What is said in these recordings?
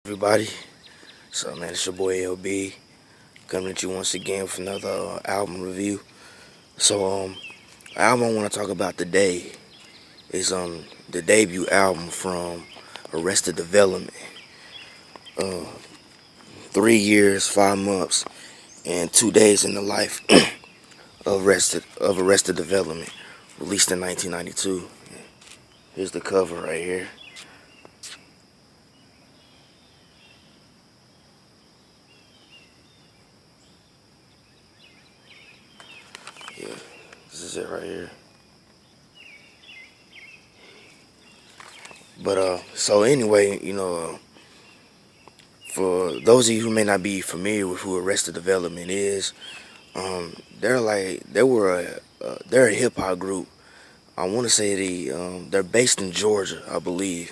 Everybody, so man, it's your boy LB coming at you once again with another album review. So album I want to talk about today is the debut album from Arrested Development. 3 years, 5 months, and 2 days in the life of Arrested Development, released in 1992. Here's the cover right here. Yeah, this is it right here. But so anyway, for those of you who may not be familiar with who Arrested Development is, they're a hip hop group. I want to say they're based in Georgia, I believe.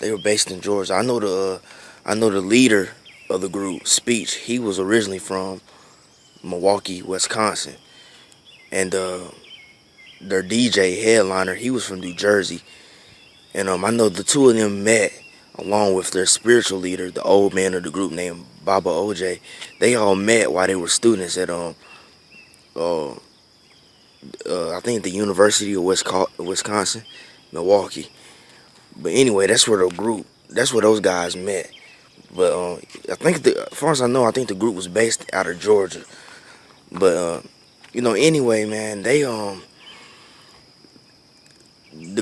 They were based in Georgia. I know the leader of the group, Speech. He was originally from Milwaukee, Wisconsin, and their DJ headliner, he was from New Jersey. And I know the two of them met along with their spiritual leader, the old man of the group named Baba OJ. They all met while they were students at uh, I think the University of Wisconsin, Milwaukee. But anyway, that's where those guys met. But as far as I know, I think the group was based out of Georgia. But anyway, man, the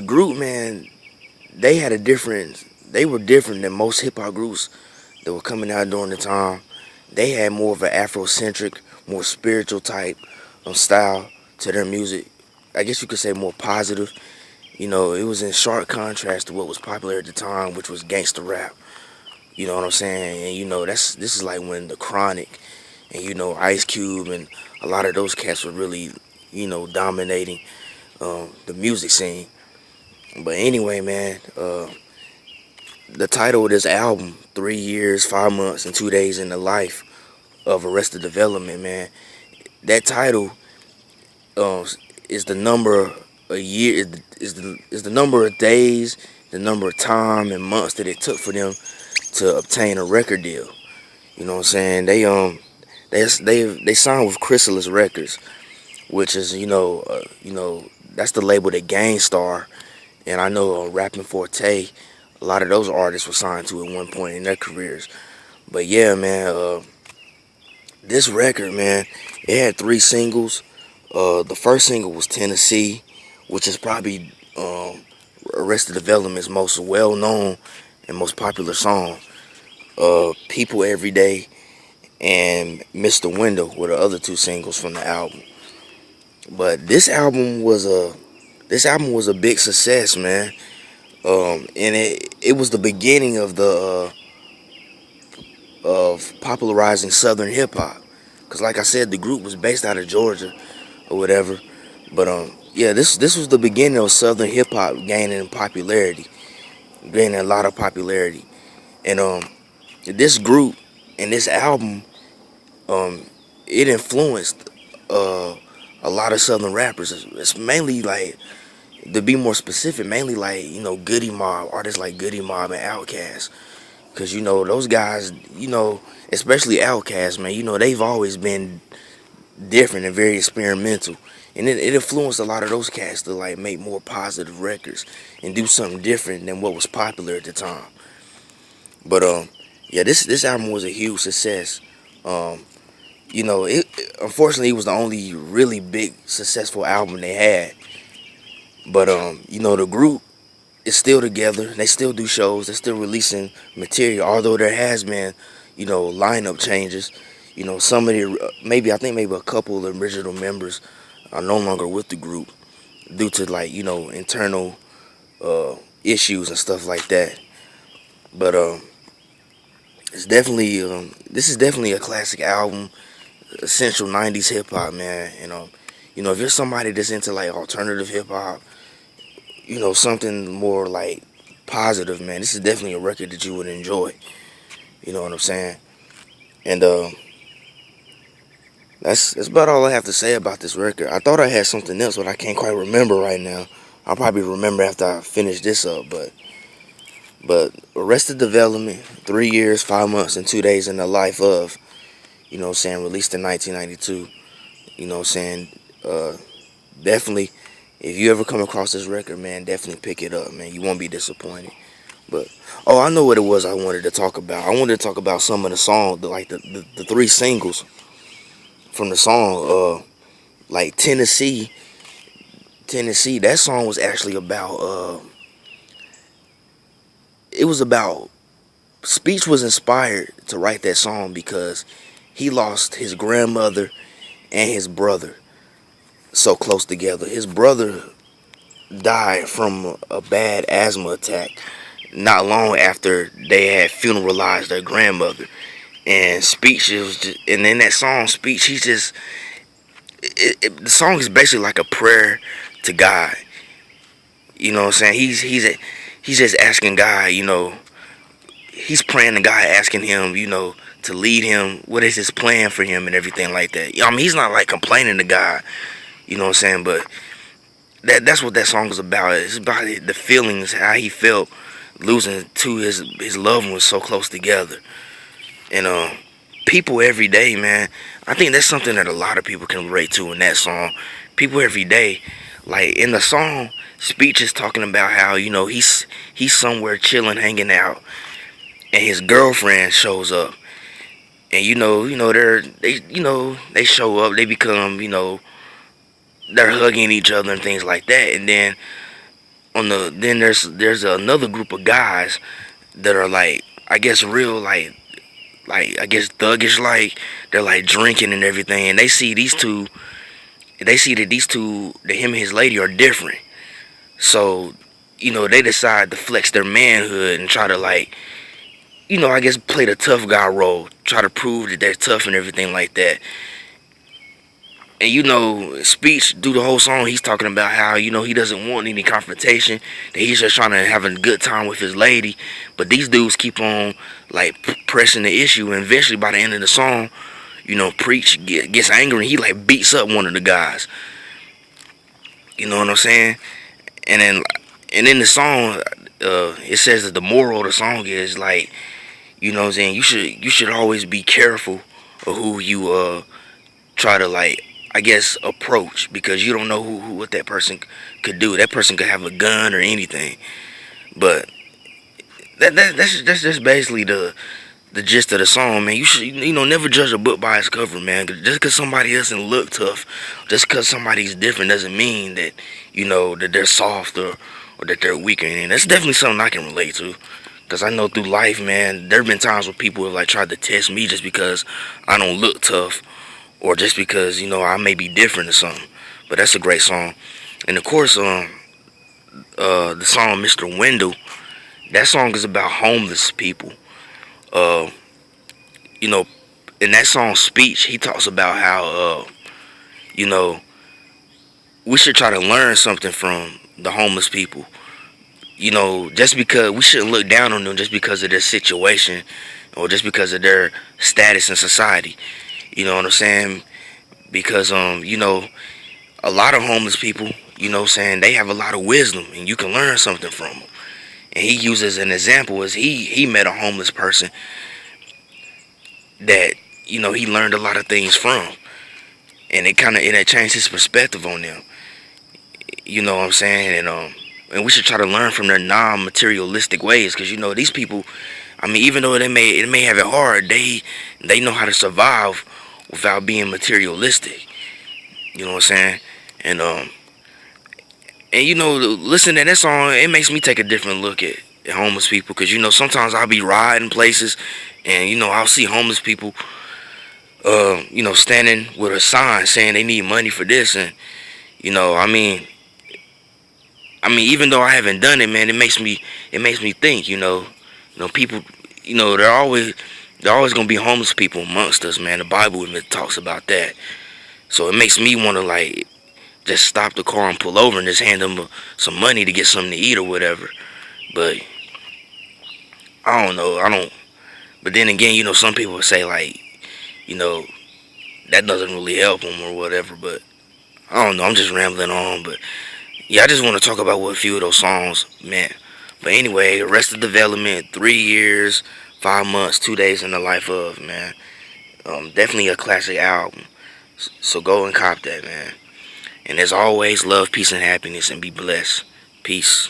group, man, they were different than most hip hop groups that were coming out during the time. They had more of an Afrocentric, more spiritual type of style to their music. I guess you could say more positive. It was in sharp contrast to what was popular at the time, which was gangster rap. You know what I'm saying? And this is like when the Chronic and Ice Cube and a lot of those cats were really, dominating the music scene. But anyway, man, the title of this album, 3 years, 5 months, and 2 days in the life of Arrested Development, man. That title uh, is the number a year is the number of days, the number of time and months that it took for them to obtain a record deal. You know what I'm saying? They signed with Chrysalis Records, which is that's the label that Gangstar and I know Rapping Forte, a lot of those artists were signed to at one point in their careers. But yeah, man, this record, man, it had 3 singles. The first single was Tennessee, which is probably Arrested Development's most well-known and most popular song. People Every Day and Mr. Window were the other 2 singles from the album. But this album was a big success, man. And it was the beginning of the of popularizing Southern hip hop. Cause like I said, the group was based out of Georgia or whatever. But yeah, this was the beginning of Southern hip hop gaining a lot of popularity. And this group and this album, um, it influenced a lot of Southern rappers. It's mainly like, to be more specific, mainly like Goody Mob, artists like Goody Mob and Outkast. Cause those guys, especially Outkast, man. They've always been different and very experimental, and it influenced a lot of those cats to like make more positive records and do something different than what was popular at the time. But yeah, this album was a huge success. Um, unfortunately it was the only really big successful album they had. But the group is still together. They still do shows. They're still releasing material. Although there has been, lineup changes. Some of the maybe a couple of the original members are no longer with the group due to like internal issues and stuff like that. But this is definitely a classic album, essential '90s hip hop, man. If you're somebody that's into like alternative hip hop, something more like positive, man, this is definitely a record that you would enjoy. You know what I'm saying? And that's about all I have to say about this record. I thought I had something else, but I can't quite remember right now. I'll probably remember after I finish this up, But Arrested Development, 3 years, 5 months, and 2 days in the life of, released in 1992. You know what I'm saying? Definitely, if you ever come across this record, man, definitely pick it up, man. You won't be disappointed. But oh, I know what it was I wanted to talk about. I wanted to talk about some of the songs, the three singles from the song. Like Tennessee, Tennessee. That song was actually about. It was about. Speech was inspired to write that song because he lost his grandmother and his brother so close together. His brother died from a bad asthma attack not long after they had funeralized their grandmother. And Speech is just, and in that song, Speech, he's just, the song is basically like a prayer to God. You know what I'm saying? He's just asking God, he's praying to God, asking him, to lead him. What is his plan for him and everything like that? I mean, he's not like complaining to God, you know what I'm saying? But that's what that song is about. It's about the feelings, how he felt losing two his loved ones so close together. And people every day, man, I think that's something that a lot of people can relate to in that song. People every day, like in the song, Speech is talking about how he's somewhere chilling, hanging out, and his girlfriend shows up, and they show up, they become they're hugging each other and things like that, and then there's another group of guys that are like, I guess real like I guess thuggish, like they're like drinking and everything, and they see that him and his lady are different. So, they decide to flex their manhood and try to I guess play the tough guy role, try to prove that they're tough and everything like that. And Speech through the whole song, he's talking about how he doesn't want any confrontation, that he's just trying to have a good time with his lady. But these dudes keep on pressing the issue, and eventually by the end of the song, Preach gets angry and he beats up one of the guys. You know what I'm saying? And in the song, it says that the moral of the song is what I'm saying, you should always be careful of who you try to I guess approach, because you don't know what that person could do. That person could have a gun or anything. But that's just basically the gist of the song, man. You should never judge a book by its cover, man. Just because somebody doesn't look tough, just because somebody's different, doesn't mean that that they're soft or that they're weak or anything. That's definitely something I can relate to. Because I know through life, man, there have been times where people have tried to test me just because I don't look tough, or just because I may be different or something. But that's a great song. And of course, the song Mr. Wendell, that song is about homeless people. Uh, in that song Speech, he talks about how we should try to learn something from the homeless people. Just because we shouldn't look down on them just because of their situation or just because of their status in society. You know what I'm saying? Because a lot of homeless people, saying, they have a lot of wisdom and you can learn something from them. And he uses an example as he met a homeless person that he learned a lot of things from, and it changed his perspective on them. You know what I'm saying? And we should try to learn from their non-materialistic ways, because these people, I mean, even though it may have it hard, they know how to survive without being materialistic. You know what I'm saying? And listening to that song, it makes me take a different look at homeless people, because sometimes I'll be riding places and I'll see homeless people standing with a sign saying they need money for this, and even though I haven't done it, man, it makes me think, people, they're always gonna be homeless people amongst us, man. The Bible even talks about that. So it makes me want to just stop the car and pull over and just hand them some money to get something to eat or whatever. But I don't know. But then again, some people say that doesn't really help them or whatever. But I don't know. I'm just rambling on. But yeah, I just want to talk about what a few of those songs meant But anyway, Arrested Development, 3 years, 5 months, 2 days in the life of, man. Definitely a classic album. So go and cop that, man. And as always, love, peace, and happiness, and be blessed. Peace.